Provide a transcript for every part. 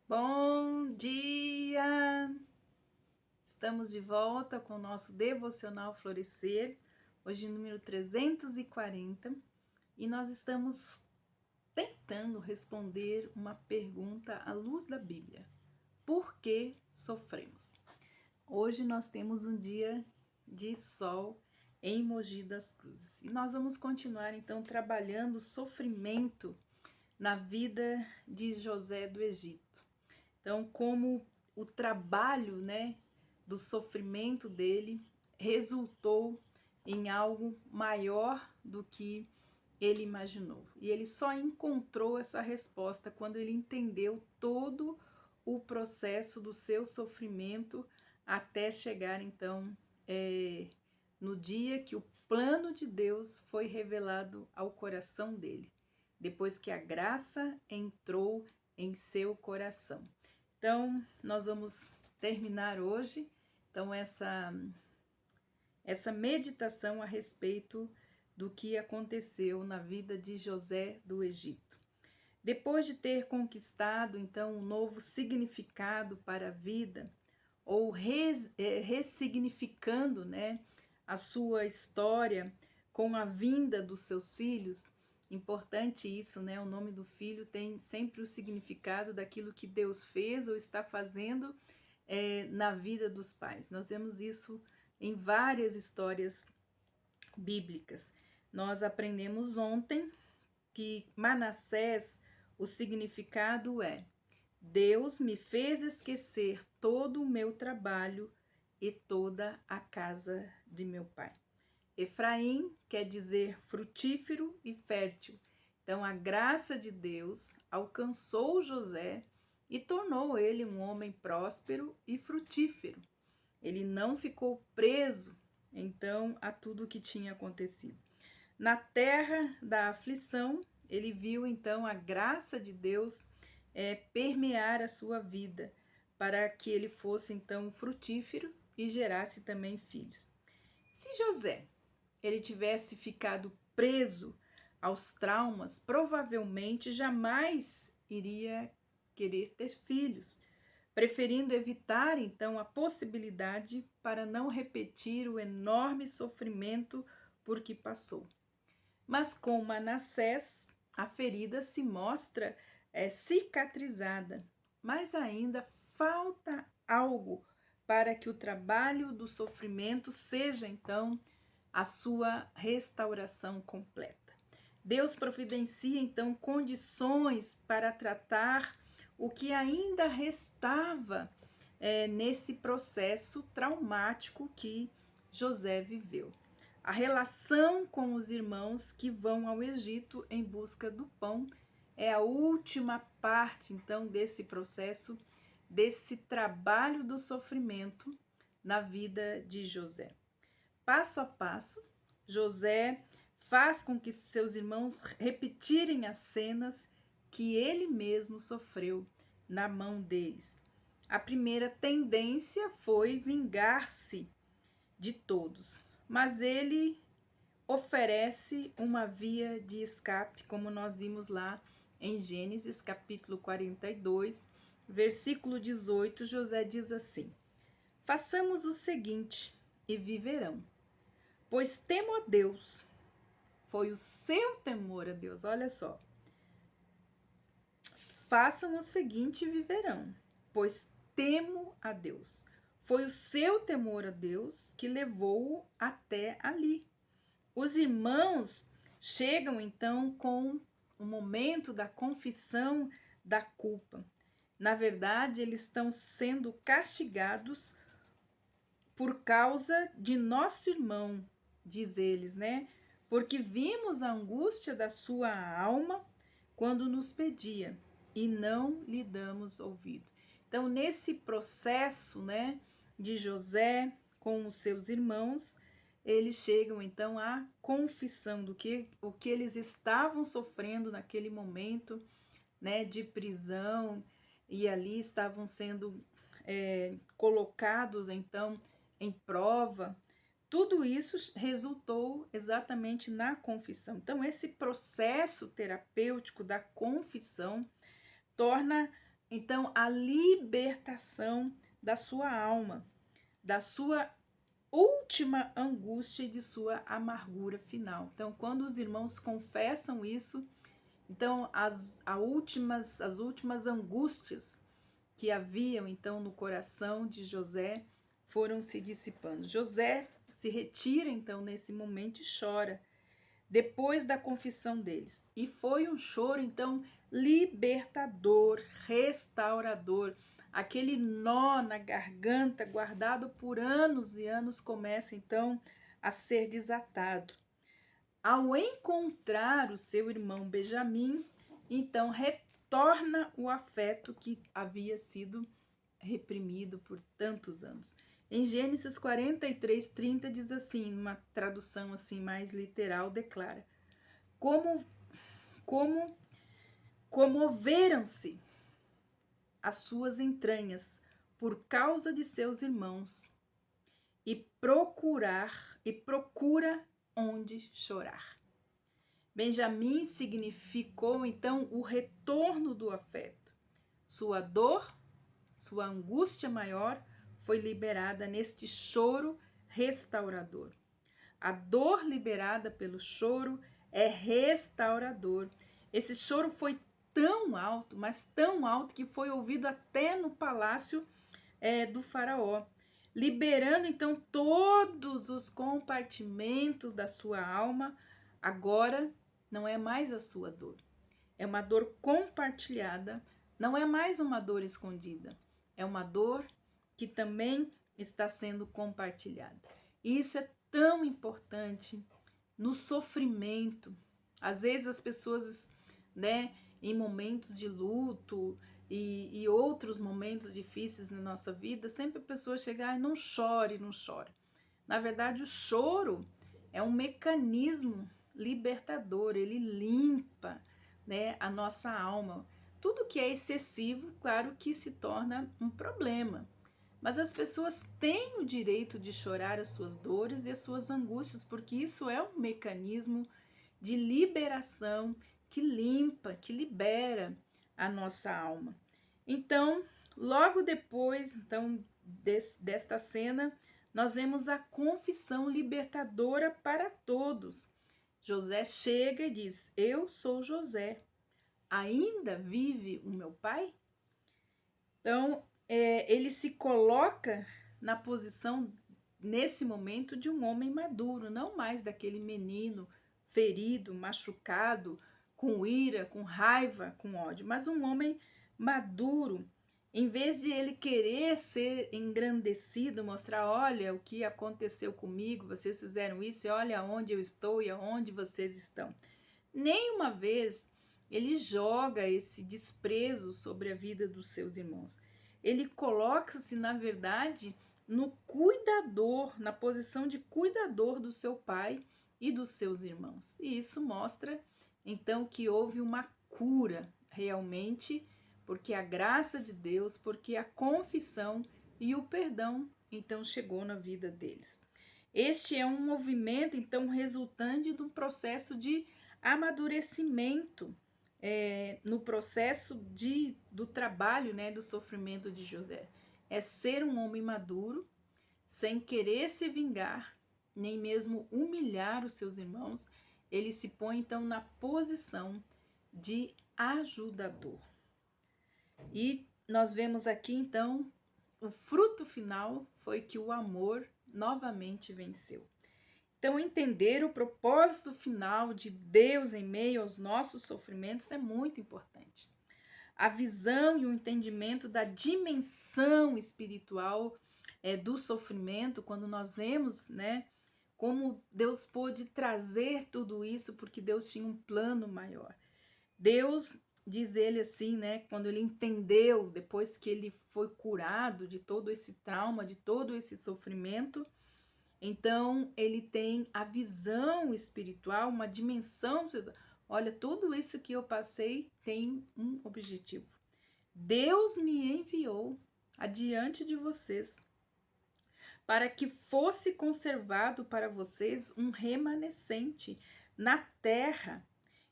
Bom dia! Estamos de volta com o nosso devocional Florescer, hoje número 340, e nós estamos tentando responder uma pergunta à luz da Bíblia: por que sofremos? Hoje nós temos um dia de sol em Mogi das Cruzes e nós vamos continuar então trabalhando o sofrimento na vida de José do Egito. Então, como o trabalho, do sofrimento dele resultou em algo maior do que ele imaginou. E ele só encontrou essa resposta quando ele entendeu todo o processo do seu sofrimento até chegar, então, no dia que o plano de Deus foi revelado ao coração dele, depois que a graça entrou em seu coração. Então, nós vamos terminar hoje então essa meditação a respeito do que aconteceu na vida de José do Egito. Depois de ter conquistado então um novo significado para a vida, ou ressignificando, a sua história com a vinda dos seus filhos. Importante isso, o nome do filho tem sempre o significado daquilo que Deus fez ou está fazendo na vida dos pais. Nós vemos isso em várias histórias bíblicas. Nós aprendemos ontem que Manassés, o significado é: Deus me fez esquecer todo o meu trabalho e toda a casa de meu pai. Efraim quer dizer frutífero e fértil. Então, a graça de Deus alcançou José e tornou ele um homem próspero e frutífero. Ele não ficou preso, então, a tudo o que tinha acontecido. Na terra da aflição, ele viu, então, a graça de Deus permear a sua vida, para que ele fosse, então, frutífero e gerasse também filhos. Se José ele tivesse ficado preso aos traumas, provavelmente jamais iria querer ter filhos, preferindo evitar então a possibilidade para não repetir o enorme sofrimento por que passou. Mas com Manassés, a ferida se mostra cicatrizada, mas ainda falta algo para que o trabalho do sofrimento seja então a sua restauração completa. Deus providencia então condições para tratar o que ainda restava nesse processo traumático que José viveu. A relação com os irmãos que vão ao Egito em busca do pão é a última parte, então, desse processo, desse trabalho do sofrimento na vida de José. Passo a passo, José faz com que seus irmãos repetirem as cenas que ele mesmo sofreu na mão deles. A primeira tendência foi vingar-se de todos, mas ele oferece uma via de escape, como nós vimos lá em Gênesis capítulo 42, versículo 18, José diz assim: façamos o seguinte e viverão, pois temo a Deus. Foi o seu temor a Deus, olha só. Façam o seguinte e viverão, pois temo a Deus. Foi o seu temor a Deus que levou-o até ali. Os irmãos chegam então com o momento da confissão da culpa. Na verdade, eles estão sendo castigados por causa de nosso irmão, diz eles, Porque vimos a angústia da sua alma quando nos pedia e não lhe damos ouvido. Então, nesse processo, de José com os seus irmãos, eles chegam então à confissão do que o que eles estavam sofrendo naquele momento, de prisão, e ali estavam sendo colocados então em prova. Tudo isso resultou exatamente na confissão. Então, esse processo terapêutico da confissão torna então a libertação da sua alma, da sua última angústia e de sua amargura final. Então, quando os irmãos confessam isso, então as últimas angústias que haviam então no coração de José foram se dissipando. José se retira então nesse momento e chora depois da confissão deles. E foi um choro então libertador, restaurador. Aquele nó na garganta guardado por anos e anos começa então a ser desatado. Ao encontrar o seu irmão Benjamim, então retorna o afeto que havia sido reprimido por tantos anos. Em Gênesis 43:30 diz assim, numa tradução assim mais literal, declara: como comoveram-se as suas entranhas por causa de seus irmãos, e procura onde chorar. Benjamim significou então o retorno do afeto. Sua dor, sua angústia maior foi liberada neste choro restaurador. A dor liberada pelo choro é restaurador. Esse choro foi tão alto, mas tão alto, que foi ouvido até no palácio do faraó, liberando então todos os compartimentos da sua alma. Agora não é mais a sua dor, é uma dor compartilhada, não é mais uma dor escondida, é uma dor que também está sendo compartilhada. E isso é tão importante no sofrimento. Às vezes as pessoas, né, em momentos de luto e outros momentos difíceis na nossa vida, sempre a pessoa chega e não chore, não chore. Na verdade, o choro é um mecanismo libertador, ele limpa, né, a nossa alma. Tudo que é excessivo, claro que se torna um problema. Mas as pessoas têm o direito de chorar as suas dores e as suas angústias, porque isso é um mecanismo de liberação que limpa, que libera a nossa alma. Então, logo depois desta cena, nós vemos a confissão libertadora para todos. José chega e diz: eu sou José, ainda vive o meu pai? Então, ele se coloca na posição, nesse momento, de um homem maduro, não mais daquele menino ferido, machucado, com ira, com raiva, com ódio, mas um homem maduro. Em vez de ele querer ser engrandecido, mostrar: olha o que aconteceu comigo, vocês fizeram isso, e olha onde eu estou e aonde vocês estão. Nenhuma vez ele joga esse desprezo sobre a vida dos seus irmãos. Ele coloca-se, na verdade, no cuidador, na posição de cuidador do seu pai e dos seus irmãos. E isso mostra, então, que houve uma cura realmente, porque a graça de Deus, porque a confissão e o perdão, então, chegou na vida deles. Este é um movimento, então, resultante de um processo de amadurecimento no processo do trabalho, né, do sofrimento de José. É ser um homem maduro, sem querer se vingar, nem mesmo humilhar os seus irmãos. Ele se põe então na posição de ajudador. E nós vemos aqui então o fruto final foi que o amor novamente venceu. Então, entender o propósito final de Deus em meio aos nossos sofrimentos é muito importante. A visão e o entendimento da dimensão espiritual do sofrimento, quando nós vemos, né, como Deus pôde trazer tudo isso, porque Deus tinha um plano maior. Deus, diz ele assim, né, quando ele entendeu, depois que ele foi curado de todo esse trauma, de todo esse sofrimento, então ele tem a visão espiritual, uma dimensão. Olha, tudo isso que eu passei tem um objetivo. Deus me enviou adiante de vocês para que fosse conservado para vocês um remanescente na terra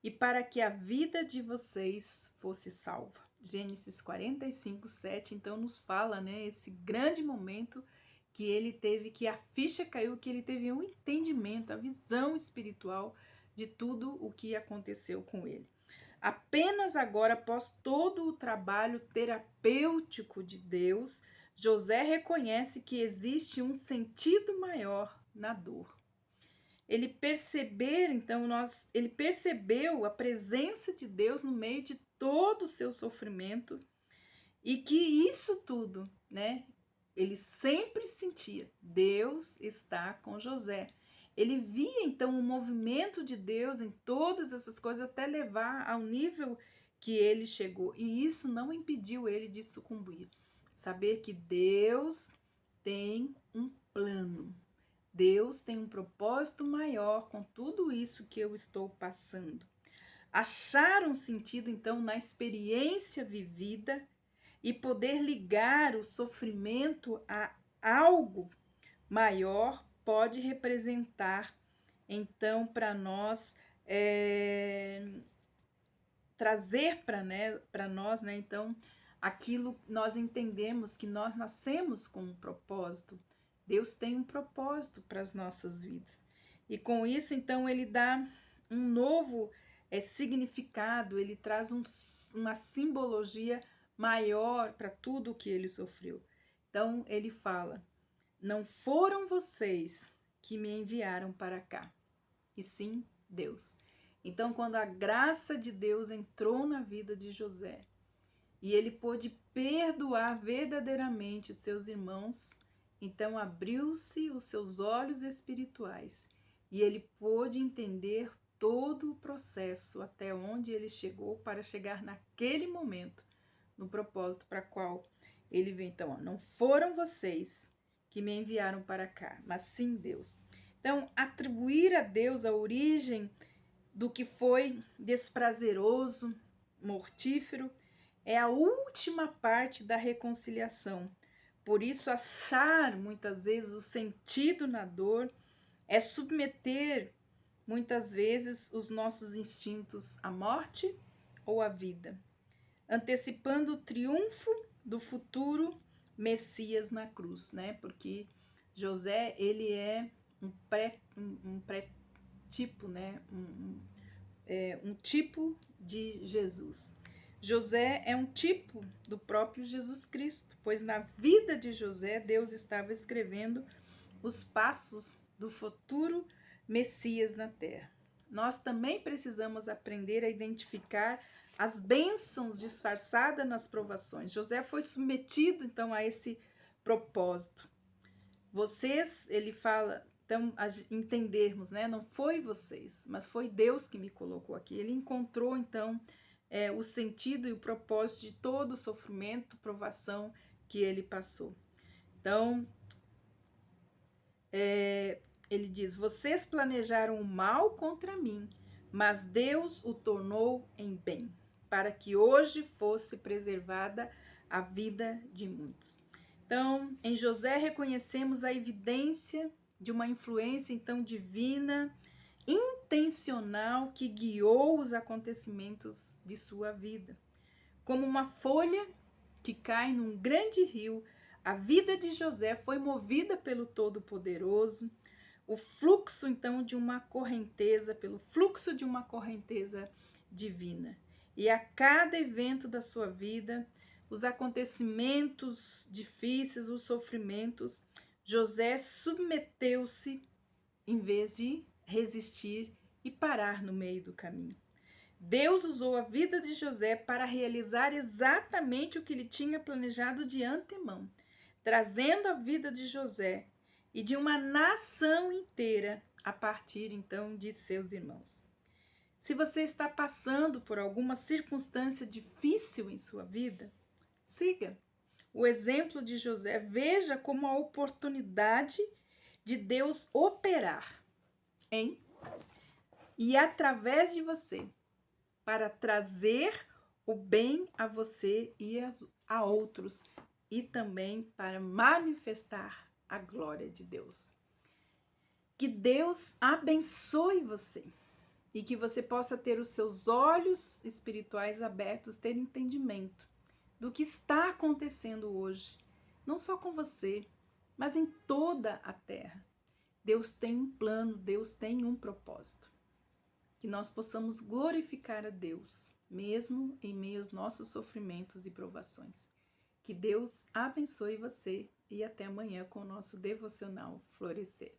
e para que a vida de vocês fosse salva. Gênesis 45:7, então nos fala, né, esse grande momento que ele teve, que a ficha caiu, que ele teve um entendimento, a visão espiritual de tudo o que aconteceu com ele. Apenas agora, após todo o trabalho terapêutico de Deus, José reconhece que existe um sentido maior na dor. Ele percebeu a presença de Deus no meio de todo o seu sofrimento e que isso tudo, né? Ele sempre sentia, Deus está com José. Ele via então o movimento de Deus em todas essas coisas até levar ao nível que ele chegou. E isso não impediu ele de sucumbir. Saber que Deus tem um plano. Deus tem um propósito maior com tudo isso que eu estou passando. Achar um sentido, então, na experiência vivida e poder ligar o sofrimento a algo maior pode representar, então, para nós, trazer para nós, né, então, aquilo nós entendemos que nós nascemos com um propósito. Deus tem um propósito para as nossas vidas. E com isso, então, ele dá um novo significado, ele traz uma simbologia maior para tudo o que ele sofreu. Então, ele fala: não foram vocês que me enviaram para cá, e sim Deus. Então, quando a graça de Deus entrou na vida de José e ele pôde perdoar verdadeiramente os seus irmãos, então abriu-se os seus olhos espirituais e ele pôde entender todo o processo até onde ele chegou para chegar naquele momento, no propósito para qual ele veio. Então, não foram vocês que me enviaram para cá, mas sim Deus. Então, atribuir a Deus a origem do que foi desprazeroso, mortífero, é a última parte da reconciliação. Por isso, achar muitas vezes o sentido na dor é submeter muitas vezes os nossos instintos à morte ou à vida, antecipando o triunfo do futuro Messias na cruz, né? Porque José, ele é um pré-tipo, né? Um tipo de Jesus. José é um tipo do próprio Jesus Cristo, pois na vida de José, Deus estava escrevendo os passos do futuro Messias na terra. Nós também precisamos aprender a identificar as bênçãos disfarçadas nas provações. José foi submetido, então, a esse propósito. Vocês, ele fala, então, entendermos, né? Não foi vocês, mas foi Deus que me colocou aqui. Ele encontrou, então, o sentido e o propósito de todo o sofrimento, provação que ele passou. Então, ele diz: vocês planejaram o mal contra mim, mas Deus o tornou em bem, para que hoje fosse preservada a vida de muitos. Então, em José reconhecemos a evidência de uma influência, então, divina, intencional, que guiou os acontecimentos de sua vida. Como uma folha que cai num grande rio, a vida de José foi movida pelo Todo-Poderoso, o fluxo, então, de uma correnteza, pelo fluxo de uma correnteza divina. E a cada evento da sua vida, os acontecimentos difíceis, os sofrimentos, José submeteu-se em vez de resistir e parar no meio do caminho. Deus usou a vida de José para realizar exatamente o que ele tinha planejado de antemão, trazendo a vida de José e de uma nação inteira a partir então de seus irmãos. Se você está passando por alguma circunstância difícil em sua vida, siga o exemplo de José, veja como a oportunidade de Deus operar em e através de você para trazer o bem a você e a outros e também para manifestar a glória de Deus. Que Deus abençoe você e que você possa ter os seus olhos espirituais abertos, ter entendimento do que está acontecendo hoje, não só com você, mas em toda a terra. Deus tem um plano, Deus tem um propósito. Que nós possamos glorificar a Deus, mesmo em meio aos nossos sofrimentos e provações. Que Deus abençoe você e até amanhã com o nosso devocional Florescer.